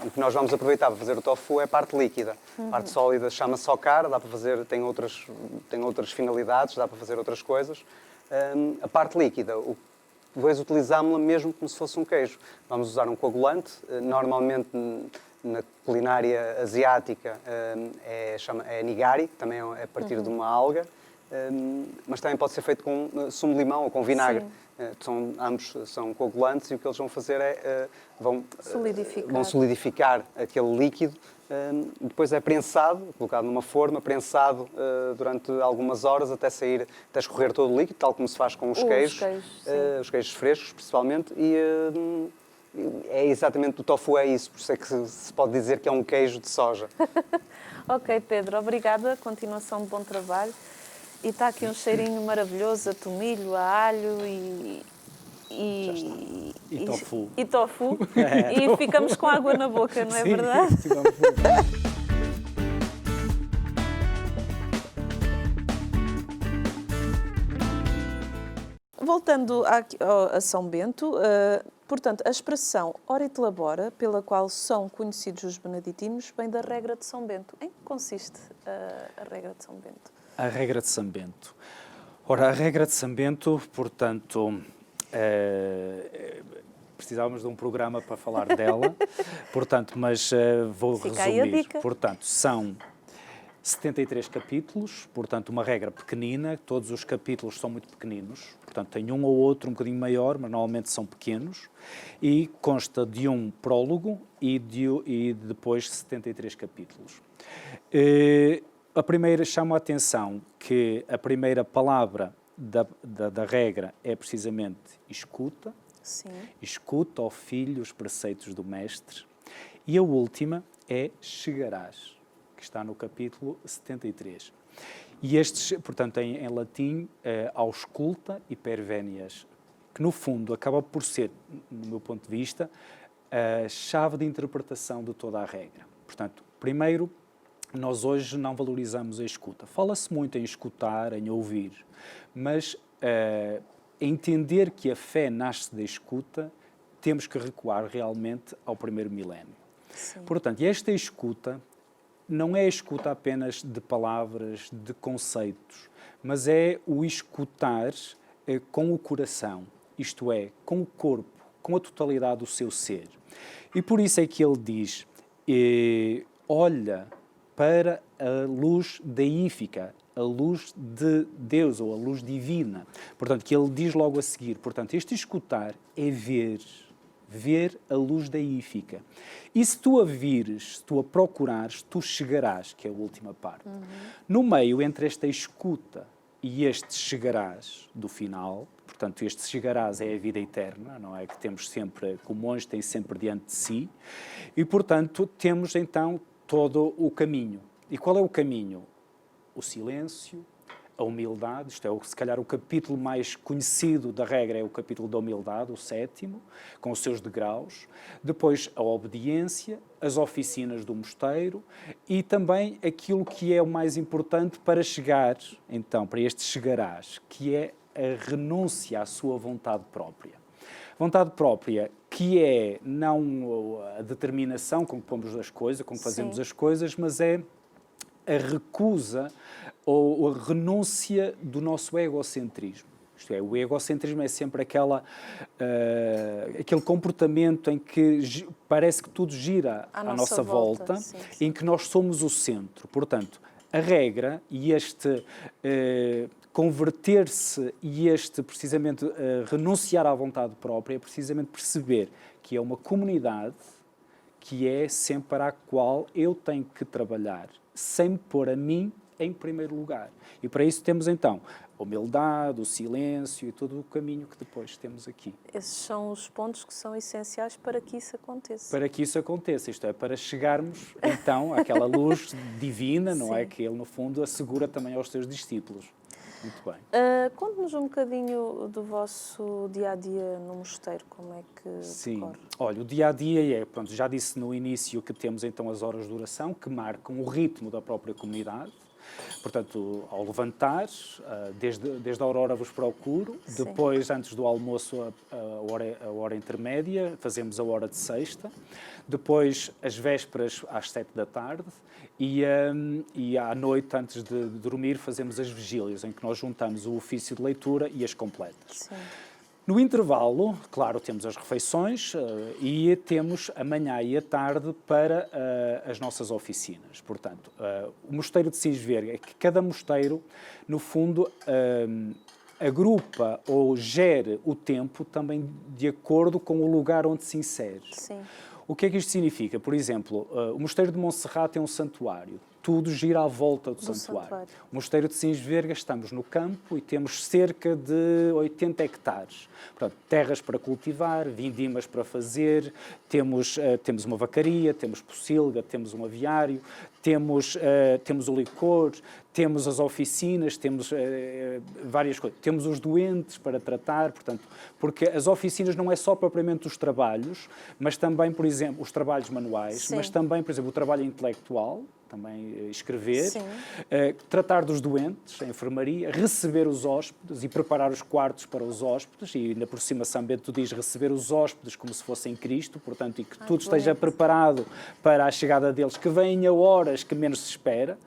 O que nós vamos aproveitar para fazer o tofu é a parte líquida. A parte sólida chama-se socar, dá para fazer, tem outras finalidades, dá para fazer outras coisas. A parte líquida, depois utilizámos-la mesmo como se fosse um queijo. Vamos usar um coagulante, normalmente na culinária asiática é nigari, que também é a partir de uma alga. Mas também pode ser feito com sumo de limão ou com vinagre. Ambos são coagulantes e o que eles vão fazer é vão solidificar aquele líquido. Depois é prensado, colocado numa forma, prensado durante algumas horas até escorrer todo o líquido, tal como se faz com os queijos frescos, principalmente. E é exatamente, o tofu é isso, por isso é que se pode dizer que é um queijo de soja. Ok, Pedro, obrigada. Continuação de bom trabalho. E está aqui um cheirinho maravilhoso a tomilho, a alho e tofu. E tofu. E ficamos com água na boca, não é verdade? Voltando a São Bento, portanto, a expressão ora et labora, pela qual são conhecidos os beneditinos, vem da regra de São Bento. Em que consiste a regra de São Bento? A regra de São Bento. Ora, a regra de São Bento, portanto, precisávamos de um programa para falar dela, portanto, mas vou Fica aí a resumir. dica. Portanto, são 73 capítulos, portanto, uma regra pequenina, todos os capítulos são muito pequeninos, portanto, tem um ou outro um bocadinho maior, mas normalmente são pequenos, e consta de um prólogo e depois 73 capítulos. A primeira chama a atenção que a primeira palavra da regra é precisamente escuta. Sim. Escuta, ó filho, os preceitos do mestre. E a última é chegarás, que está no capítulo 73. E estes, portanto, em latim, ausculta e pervenias, que no fundo acaba por ser, no meu ponto de vista, a chave de interpretação de toda a regra. Portanto, primeiro, nós hoje não valorizamos a escuta. Fala-se muito em escutar, em ouvir, mas entender que a fé nasce da escuta, temos que recuar realmente ao primeiro milénio. Sim. Portanto, esta escuta não é a escuta apenas de palavras, de conceitos, mas é o escutar com o coração, isto é, com o corpo, com a totalidade do seu ser. E por isso é que ele diz, olha para a luz deífica, a luz de Deus ou a luz divina. Portanto, que ele diz logo a seguir. Portanto, este escutar é ver a luz deífica. E se tu a vires, se tu a procurares, tu chegarás, que é a última parte. No meio, entre esta escuta e este chegarás do final, portanto, este chegarás é a vida eterna, não é? Que temos sempre, que o monge tem sempre diante de si. E, portanto, temos então todo o caminho. E qual é o caminho? O silêncio, a humildade, isto é, se calhar o capítulo mais conhecido da regra é o capítulo da humildade, o 7º, com os seus degraus. Depois a obediência, as oficinas do mosteiro e também aquilo que é o mais importante para chegar, então, para este chegarás, que é a renúncia à sua vontade própria. Vontade própria que é não a determinação com que pomos as coisas, com que fazemos as coisas, mas é a recusa ou a renúncia do nosso egocentrismo. Isto é, o egocentrismo é sempre aquele comportamento em que parece que tudo gira à nossa volta, em que nós somos o centro. Portanto, a regra e este converter-se e este, precisamente, renunciar à vontade própria é precisamente perceber que é uma comunidade que é sempre para a qual eu tenho que trabalhar, sem me pôr a mim em primeiro lugar. E para isso temos, então, a humildade, o silêncio e todo o caminho que depois temos aqui. Esses são os pontos que são essenciais para que isso aconteça. Para que isso aconteça, isto é, para chegarmos, então, àquela luz divina, não é? Que ele, no fundo, assegura também aos seus discípulos. Muito bem. Conte-nos um bocadinho do vosso dia-a-dia no mosteiro, como é que decorre? Olha, o dia-a-dia é, pronto, já disse no início que temos então as horas de oração, que marcam o ritmo da própria comunidade. Portanto, ao levantar, desde a aurora vos procuro, depois, antes do almoço, a hora intermédia, fazemos a hora de sexta, depois as vésperas às 7 da tarde e à noite, antes de dormir, fazemos as vigílias, em que nós juntamos o ofício de leitura e as completas. Sim. No intervalo, claro, temos as refeições e temos a manhã e a tarde para as nossas oficinas. Portanto, o mosteiro de Sisverga é que cada mosteiro, no fundo, agrupa ou gere o tempo também de acordo com o lugar onde se insere. Sim. O que é que isto significa? Por exemplo, o Mosteiro de Monserrate tem um santuário. Tudo gira à volta do santuário. O Mosteiro de Sins Vergas, estamos no campo e temos cerca de 80 hectares. Portanto, terras para cultivar, vindimas para fazer, temos uma vacaria, temos pocilga, temos um aviário, temos o licor, temos as oficinas, temos várias coisas. Temos os doentes para tratar, portanto, porque as oficinas não é só propriamente os trabalhos, mas também, por exemplo, os trabalhos manuais, Sim. mas também, por exemplo, o trabalho intelectual, também escrever, tratar dos doentes, a enfermaria, receber os hóspedes e preparar os quartos para os hóspedes, e ainda por cima São Bento diz receber os hóspedes como se fossem Cristo, portanto, e que tudo esteja preparado para a chegada deles, que venham a horas que menos se espera.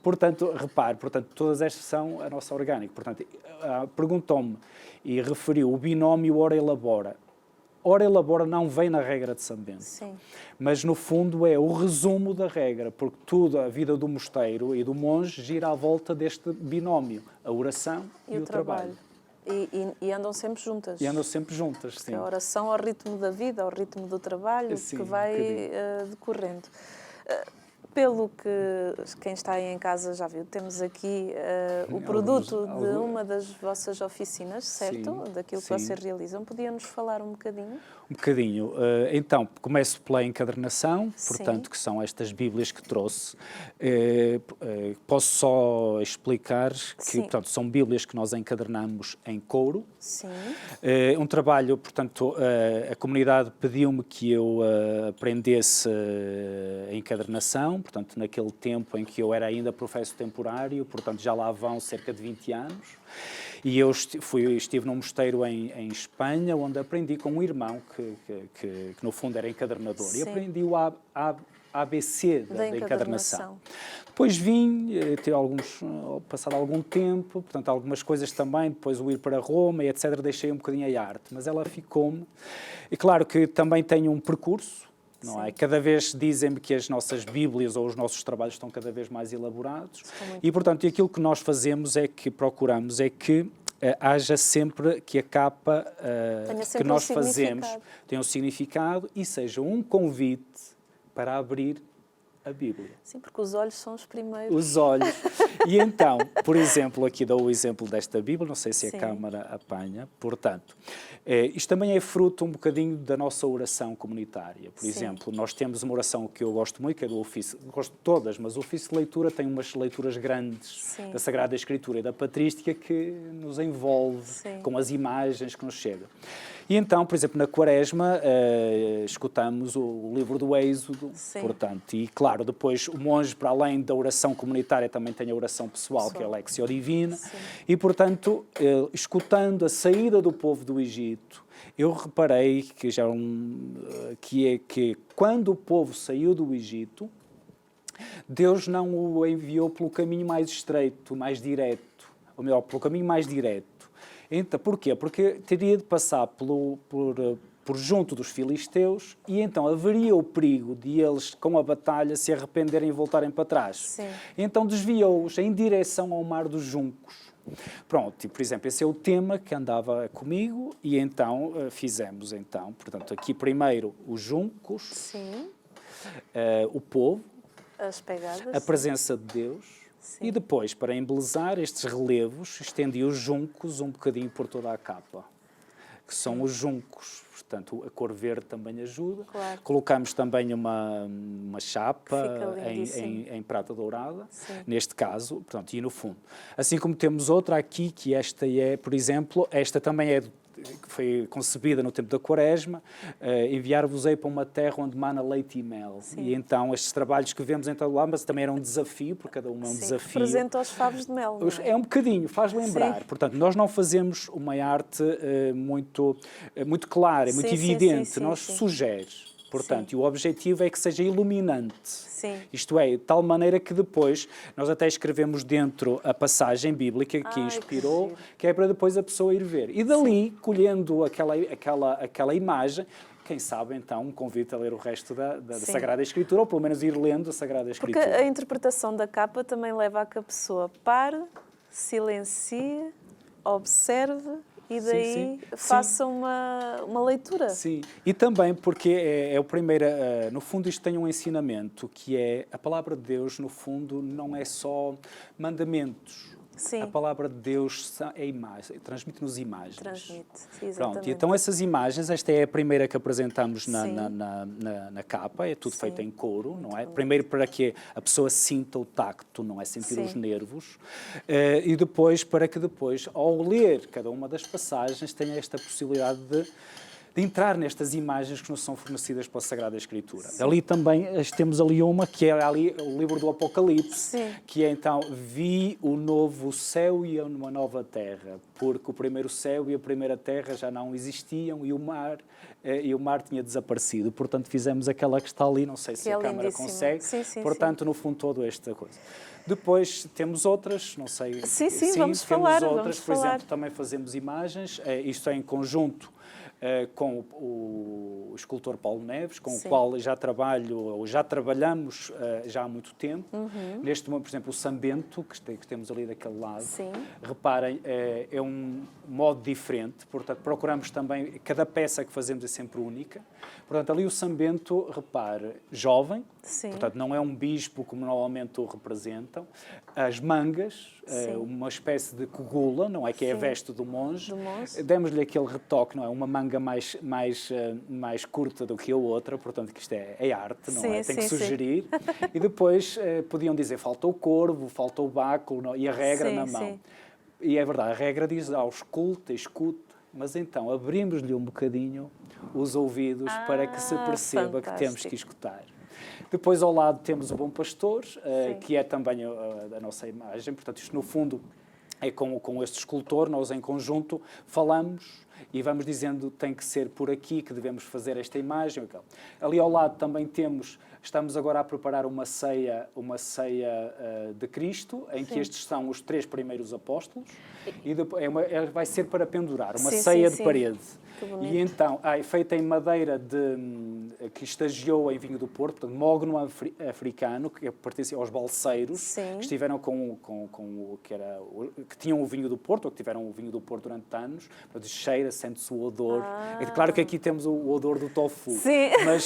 Portanto, repare, todas estas são a nossa orgânica. Portanto, perguntou-me e referiu o binómio ora-elabora. Ora-elabora não vem na regra de São Bento, Sim. mas no fundo é o resumo da regra, porque toda a vida do mosteiro e do monge gira à volta deste binómio, a oração e o trabalho. E andam sempre juntas. E andam sempre juntas, sim. A oração ao ritmo da vida, ao ritmo do trabalho, Sim, que vai decorrendo. Pelo que quem está aí em casa já viu, temos aqui o produto de uma das vossas oficinas, certo? Sim, daquilo que sim. vocês realizam. Podia-nos falar um bocadinho? Um bocadinho. Então, começo pela encadernação, portanto, Sim. que são estas Bíblias que trouxe. Posso só explicar que, Sim. portanto, são Bíblias que nós encadernamos em couro. Sim. Um trabalho, portanto, a comunidade pediu-me que eu aprendesse a encadernação, portanto, naquele tempo em que eu era ainda professor temporário, portanto, já lá vão cerca de 20 anos. E eu estive num mosteiro em Espanha, onde aprendi com um irmão que no fundo era encadernador. Sim. E aprendi o ABC da encadernação. Depois passado algum tempo, portanto, algumas coisas também, depois o ir para Roma e etc., deixei um bocadinho a arte, mas ela ficou-me. E claro que também tenho um percurso, não é? Cada vez dizem-me que as nossas Bíblias ou os nossos trabalhos estão cada vez mais elaborados. E, portanto, aquilo que nós fazemos procuramos que haja sempre que a capa que nós fazemos tenha um significado e seja um convite para abrir a Bíblia. Sim, porque os olhos são os primeiros. Os olhos. E então, por exemplo, aqui dou o exemplo desta Bíblia, não sei se Sim. a câmara apanha, portanto, isto também é fruto um bocadinho da nossa oração comunitária. Por exemplo, nós temos uma oração que eu gosto muito, que é do ofício, gosto de todas, mas o ofício de leitura tem umas leituras grandes da Sagrada Escritura e da Patrística que nos envolve com as imagens que nos chegam. E então, por exemplo, na Quaresma, escutamos o livro do Êxodo, portanto, e claro, depois o monge, para além da oração comunitária, também tem a oração pessoal, que é a Lectio Divina, e portanto, escutando a saída do povo do Egito, eu reparei que quando o povo saiu do Egito, Deus não o enviou pelo caminho mais estreito, mais direto, ou melhor, pelo caminho mais direto. Então, porquê? Porque teria de passar por junto dos filisteus e então haveria o perigo de eles, com a batalha, se arrependerem e voltarem para trás. Sim. Então desviou-os em direção ao Mar dos Juncos. Pronto, e, por exemplo, esse é o tema que andava comigo e então fizemos, portanto, aqui primeiro os juncos, o povo, as pegadas, a presença de Deus. Sim. E depois, para embelezar estes relevos, estendi os juncos um bocadinho por toda a capa, que são os juncos. Portanto, a cor verde também ajuda. Claro. Colocamos também uma chapa em prata dourada, neste caso, portanto, e no fundo. Assim como temos outra aqui, que esta é, por exemplo, esta também que foi concebida no tempo da Quaresma, enviar-vos-ei para uma terra onde mana leite e mel. Sim. E então estes trabalhos que vemos em todo lado, mas também era um desafio, porque cada um é um desafio. Representa os favos de mel, não é? É um bocadinho, faz lembrar. Portanto, nós não fazemos uma arte muito clara, muito evidente, nós sugerimos. Portanto, e o objetivo é que seja iluminante. Sim. Isto é, de tal maneira que depois nós até escrevemos dentro a passagem bíblica que inspirou, que é para depois a pessoa ir ver. E dali, colhendo aquela imagem, quem sabe, então, um convite a ler o resto da Sagrada Escritura, ou pelo menos ir lendo a Sagrada Escritura. Porque a interpretação da capa também leva a que a pessoa pare, silencie observe e daí sim, faça uma leitura. Sim, e também porque é o primeiro, no fundo isto tem um ensinamento que é a palavra de Deus, no fundo, não é só mandamentos. Sim. A palavra de Deus é imagem, transmite-nos imagens. Transmite, Pronto, exatamente. então essas imagens, esta é a primeira que apresentamos Sim. na capa, é tudo Sim. feito em couro, não é? bonito. Primeiro para que a pessoa sinta o tacto, não é? Sentir Sim. os nervos, e depois para que depois, ao ler cada uma das passagens, tenha esta possibilidade de entrar nestas imagens que nos são fornecidas pela Sagrada Escritura. Sim. Ali também temos ali uma que é ali o livro do Apocalipse, Sim. que é então, vi o novo céu e uma nova terra, porque o primeiro céu e a primeira terra já não existiam e o mar tinha desaparecido. Portanto, fizemos aquela que está ali, não sei se Que é a câmara lindíssima. consegue. Sim, Portanto, no fundo, toda esta coisa. Depois temos outras, não sei. Sim, vamos temos falar, outras, vamos por falar. exemplo, também fazemos imagens, isto é em conjunto com o escultor Paulo Neves, com Sim. o qual já trabalhamos já há muito tempo. Uhum. Neste momento, por exemplo, o Sambento, que temos ali daquele lado, Sim. reparem, é um modo diferente, portanto, procuramos também, cada peça que fazemos é sempre única. Portanto, ali o Sambento, repare, jovem, Sim. portanto, não é um bispo como normalmente o representam. As mangas, Sim. uma espécie de cogula, não é? Que é a Sim. veste do monge. Do monge. Demos-lhe aquele retoque, não é? Uma manga mais curta do que a outra, portanto, que isto é arte, não é? Tem que sugerir. E depois podiam dizer, falta o corvo, falta o báculo, não? E a regra na mão. Sim. E é verdade, a regra diz, escuta, mas então abrimos-lhe um bocadinho os ouvidos para que se perceba fantástico. que temos que escutar. Depois, ao lado, temos o Bom Pastor, que é também a nossa imagem. Portanto, isto, no fundo, é com este escultor, nós, em conjunto, falamos e vamos dizendo tem que ser por aqui que devemos fazer esta imagem. Ali ao lado também estamos agora a preparar uma ceia de Cristo, em que estes são os 3 primeiros apóstolos, e depois, vai ser para pendurar, uma ceia de parede. E então, feita em madeira que estagiou em vinho do Porto, portanto, mogno africano, que pertence aos balseiros, que estiveram que tinham o vinho do Porto, ou que tiveram o vinho do Porto durante anos, portanto, cheira, sente-se o odor. É claro que aqui temos o odor do tofu, mas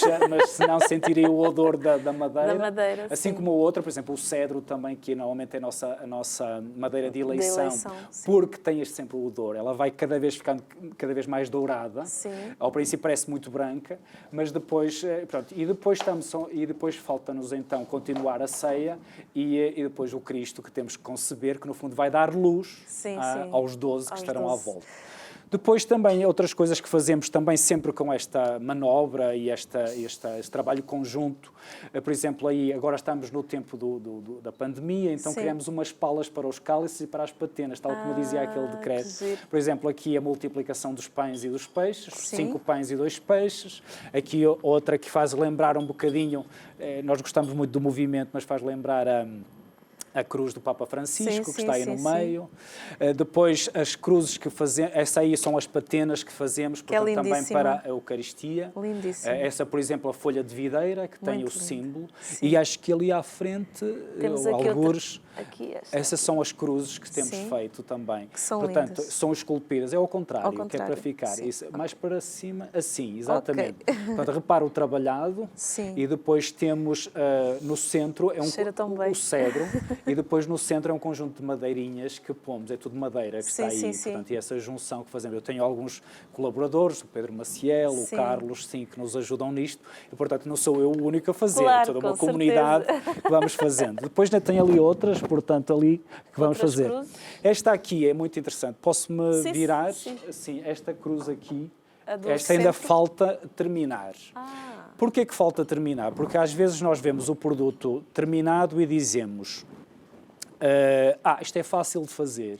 se não sentirem o odor da madeira, assim como a outra, por exemplo, o cedro também, que normalmente é a nossa madeira de eleição, porque tem sempre o odor. Ela vai ficando cada vez mais dourada. Ao princípio parece muito branca, mas depois, pronto, e depois falta-nos então continuar a ceia e depois o Cristo que temos que conceber, que no fundo vai dar luz aos 12 que estarão à volta. Depois também outras coisas que fazemos também sempre com esta manobra e este trabalho conjunto. Por exemplo, aí agora estamos no tempo da pandemia, então criamos umas palas para os cálices e para as patenas, tal como dizia aquele decreto. Por exemplo, aqui a multiplicação dos pães e dos peixes, 5 pães e 2 peixes. Aqui outra que faz lembrar um bocadinho, nós gostamos muito do movimento, mas faz lembrar a cruz do Papa Francisco, que está aí no meio. Depois, as cruzes que fazemos, essa aí são as patenas que fazemos, portanto, também para a Eucaristia. Lindíssimo. Essa, por exemplo, a folha de videira, que tem o símbolo. E acho que ali à frente, algures, essas são as cruzes que temos feito também. Que são portanto, lindas. são esculpidas. É ao contrário, que é para ficar. Isso, mais para cima, assim, exatamente. Portanto, repara o trabalhado. E depois temos no centro o cedro. E depois no centro é um conjunto de madeirinhas que pomos, é tudo madeira que está aí. Portanto, e essa junção que fazemos. Eu tenho alguns colaboradores, o Pedro Maciel, o Carlos, que nos ajudam nisto. E, portanto, não sou eu o único a fazer, é toda uma comunidade que vamos fazendo. Depois ainda tem ali outras, portanto, ali que vamos fazer. Cruzes. Esta aqui é muito interessante. Posso-me virar? Sim, esta cruz aqui. Esta ainda falta terminar. Porquê que falta terminar? Porque às vezes nós vemos o produto terminado e dizemos isto é fácil de fazer.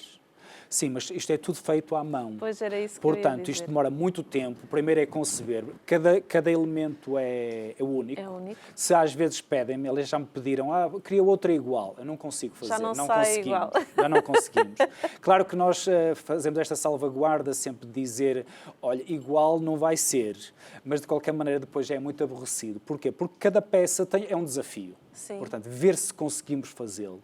Sim, mas isto é tudo feito à mão. Pois era isso que Portanto, eu ia dizer. isto demora muito tempo. Primeiro é conceber. Cada elemento é único. É único. Se às vezes pedem-me, eles já me pediram, queria outra igual. Eu não consigo fazer. Já não sai igual. Já não conseguimos. Claro que nós fazemos esta salvaguarda sempre de dizer, olha, igual não vai ser. Mas de qualquer maneira depois já é muito aborrecido. Porquê? Porque cada peça é um desafio. Sim. Portanto, ver se conseguimos fazê-lo.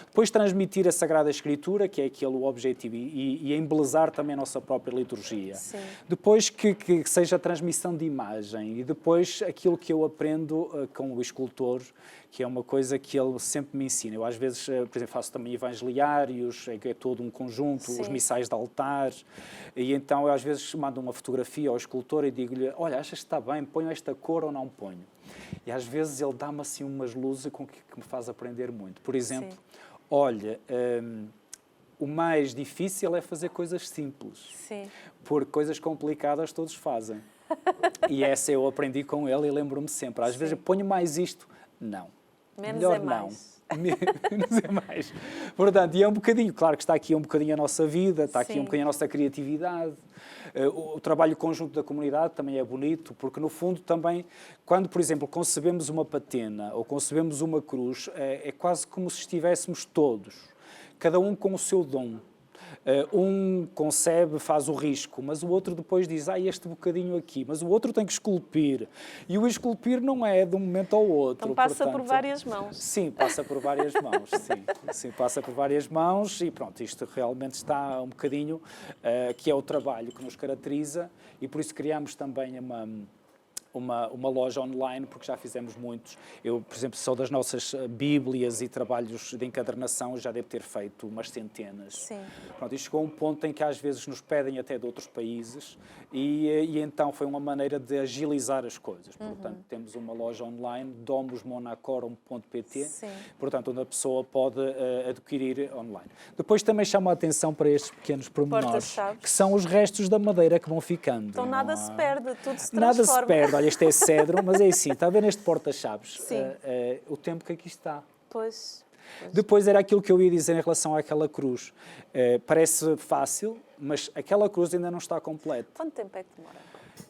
Depois transmitir a Sagrada Escritura, que é aquele o objetivo, e embelezar também a nossa própria liturgia. Sim. Depois que seja a transmissão de imagem e depois aquilo que eu aprendo com o escultor, que é uma coisa que ele sempre me ensina. Eu às vezes, por exemplo, faço também evangeliários, é todo um conjunto, Sim. os missais de altar, e então eu às vezes mando uma fotografia ao escultor e digo-lhe, olha, achas que está bem, ponho esta cor ou não ponho? E às vezes ele dá-me assim umas luzes com que me faz aprender muito. Por exemplo, Sim. olha, o mais difícil é fazer coisas simples. Sim. Porque coisas complicadas todos fazem. E essa eu aprendi com ele e lembro-me sempre. Às vezes eu ponho mais isto. Não. Menos Melhor é mais. não. Menos é mais. Portanto, e é um bocadinho, claro que está aqui um bocadinho a nossa vida, está aqui Sim. um bocadinho a nossa criatividade. O trabalho conjunto da comunidade também é bonito, porque no fundo também, quando, por exemplo, concebemos uma patena ou concebemos uma cruz, é quase como se estivéssemos todos, cada um com o seu dom. Um concebe, faz o risco, mas o outro depois diz, este bocadinho aqui, mas o outro tem que esculpir. E o esculpir não é de um momento ao outro. Então passa portanto, por várias mãos. Sim, passa por várias mãos, sim. Sim, passa por várias mãos e pronto, isto realmente está um bocadinho, que é o trabalho que nos caracteriza e por isso criamos também uma loja online, porque já fizemos muitos. Eu, por exemplo, sou das nossas bíblias e trabalhos de encadernação, já devo ter feito umas centenas. Sim. Pronto, isto chegou a um ponto em que às vezes nos pedem até de outros países e então foi uma maneira de agilizar as coisas. Portanto, temos uma loja online, domusmonacorum.pt, Sim. portanto, onde a pessoa pode adquirir online. Depois também chama a atenção para estes pequenos pormenores, Porta-chaves. que são os restos da madeira que vão ficando. Então não nada há- se perde, tudo se Nada transforma. se perde. Olha, este é cedro, mas é assim, está a ver neste porta-chaves? Sim. O tempo que aqui está. Pois. Depois era aquilo que eu ia dizer em relação àquela cruz. Parece fácil, mas aquela cruz ainda não está completa. Quanto tempo é que demora?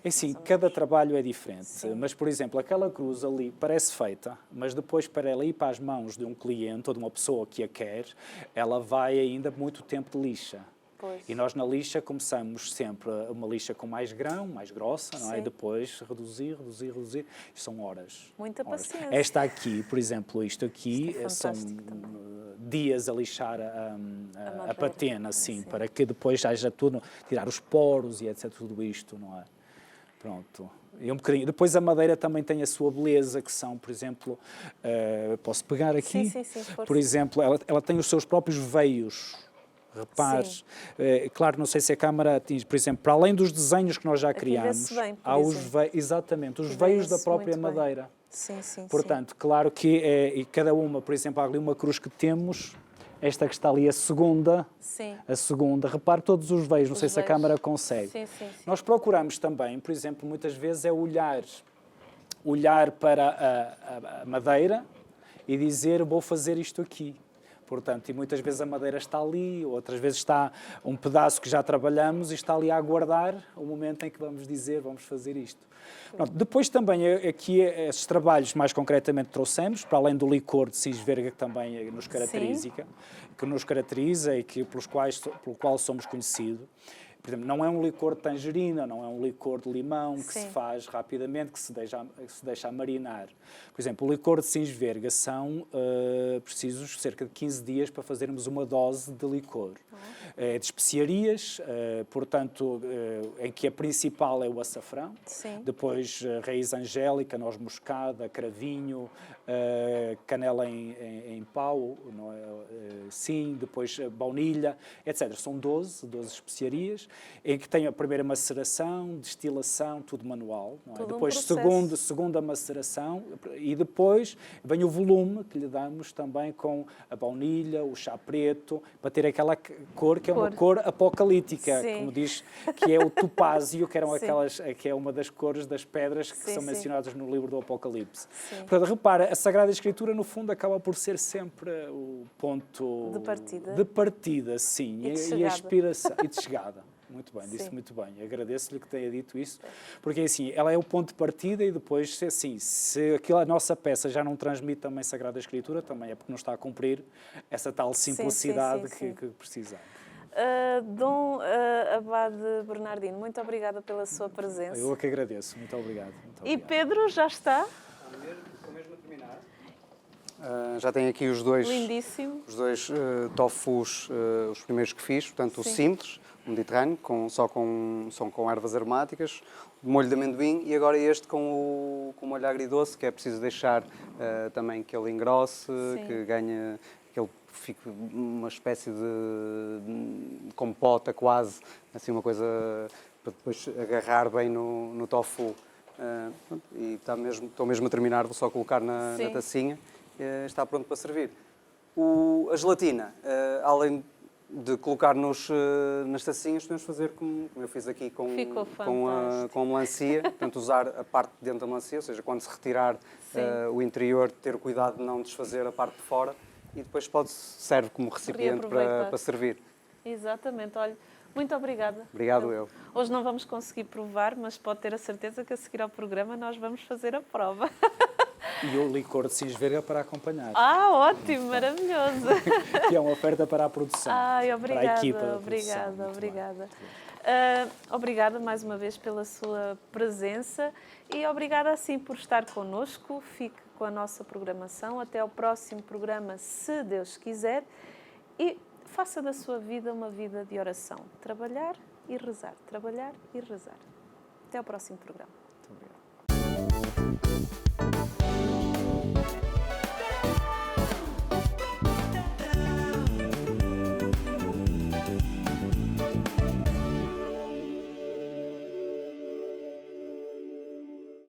É assim, cada trabalho é diferente. Sim. Mas, por exemplo, aquela cruz ali parece feita, mas depois para ela ir para as mãos de um cliente ou de uma pessoa que a quer, ela vai ainda muito tempo de lixa. Pois. E nós na lixa começamos sempre uma lixa com mais grão, mais grossa, não é? Sim. E depois reduzir. Isto são horas. Muita horas. paciência. Esta aqui, por exemplo, isto aqui Isto é são fantástico também. dias a lixar a madeira. patena, assim, Sim. para que depois haja tudo, tirar os poros e etc, tudo isto, não é? Pronto. E um bocadinho. Depois a madeira também tem a sua beleza, que são, por exemplo, posso pegar aqui? Sim, força. Por exemplo, ela tem os seus próprios veios. Repares, claro, não sei se a câmara atinge, por exemplo, para além dos desenhos que nós já criámos, vê-se bem, por há os exemplo. veios, exatamente, os veios da Vê-se própria muito bem. madeira. Sim. Portanto, claro que e cada uma, por exemplo, há ali uma cruz que temos, esta que está ali, a segunda, repare todos os veios, não sei se a veios. câmara consegue. Sim. Nós procuramos também, por exemplo, muitas vezes é olhar para a madeira e dizer, vou fazer isto aqui. Portanto, e muitas vezes a madeira está ali, outras vezes está um pedaço que já trabalhamos e está ali a aguardar o momento em que vamos dizer, vamos fazer isto. Pronto, depois também aqui esses trabalhos mais concretamente trouxemos, para além do licor de Cisverga que também nos caracteriza e pelo qual somos conhecidos. Por exemplo, não é um licor de tangerina, não é um licor de limão que se faz rapidamente, que se deixa a marinar. Por exemplo, o licor de Cisverga são precisos cerca de 15 dias para fazermos uma dose de licor. É de especiarias, portanto, em que a principal é o açafrão, depois raiz angélica, noz moscada, cravinho, canela em pau, não é? Depois baunilha, etc. São 12 especiarias, em que tem a primeira maceração, destilação, tudo manual. Não é? Depois segunda maceração e depois vem o volume que lhe damos também com a baunilha, o chá preto, para ter aquela cor que é uma cor apocalíptica, como diz, que é o topázio, que é uma das cores das pedras que são mencionadas no livro do Apocalipse. Portanto, repara, a Sagrada Escritura, no fundo, acaba por ser sempre o ponto de partida, sim, e a inspiração e de chegada. Muito bem, disse muito bem. Agradeço-lhe que tenha dito isso, porque assim, ela é o ponto de partida e depois, assim, se a nossa peça já não transmite também Sagrada Escritura, também é porque não está a cumprir essa tal simplicidade que precisamos. Dom Abade Bernardino, muito obrigada pela sua presença. Eu é que agradeço. Muito obrigado. E Pedro, já está? Com mesmo a terminar. Já tenho aqui os dois. Lindíssimo. Os dois tofus, os primeiros que fiz, portanto, Sim. o simples, o mediterrâneo, só com ervas aromáticas, o molho de amendoim e agora este com o molho agridoce, que é preciso deixar também que ele engrosse, Sim. que ganhe, que ele fique uma espécie de compota quase, assim uma coisa para depois agarrar bem no tofu. E estou mesmo a terminar, vou só colocar na Sim. tacinha. Está pronto para servir. A gelatina, além de colocar nas tacinhas, podemos fazer como eu fiz aqui com a melancia, portanto usar a parte de dentro da melancia, ou seja, quando se retirar o interior, ter o cuidado de não desfazer a parte de fora e depois serve como recipiente para servir. Exatamente, olha, muito obrigada. Obrigado eu. Hoje não vamos conseguir provar, mas pode ter a certeza que a seguir ao programa nós vamos fazer a prova. E o licor de cisverga para acompanhar. Ótimo, maravilhoso. Que é uma oferta para a produção. Obrigada, para a equipa. Obrigada. Obrigada mais uma vez pela sua presença e obrigada assim por estar connosco. Fique com a nossa programação. Até ao próximo programa, se Deus quiser. E faça da sua vida uma vida de oração. Trabalhar e rezar. Trabalhar e rezar. Até ao próximo programa. Muito obrigado.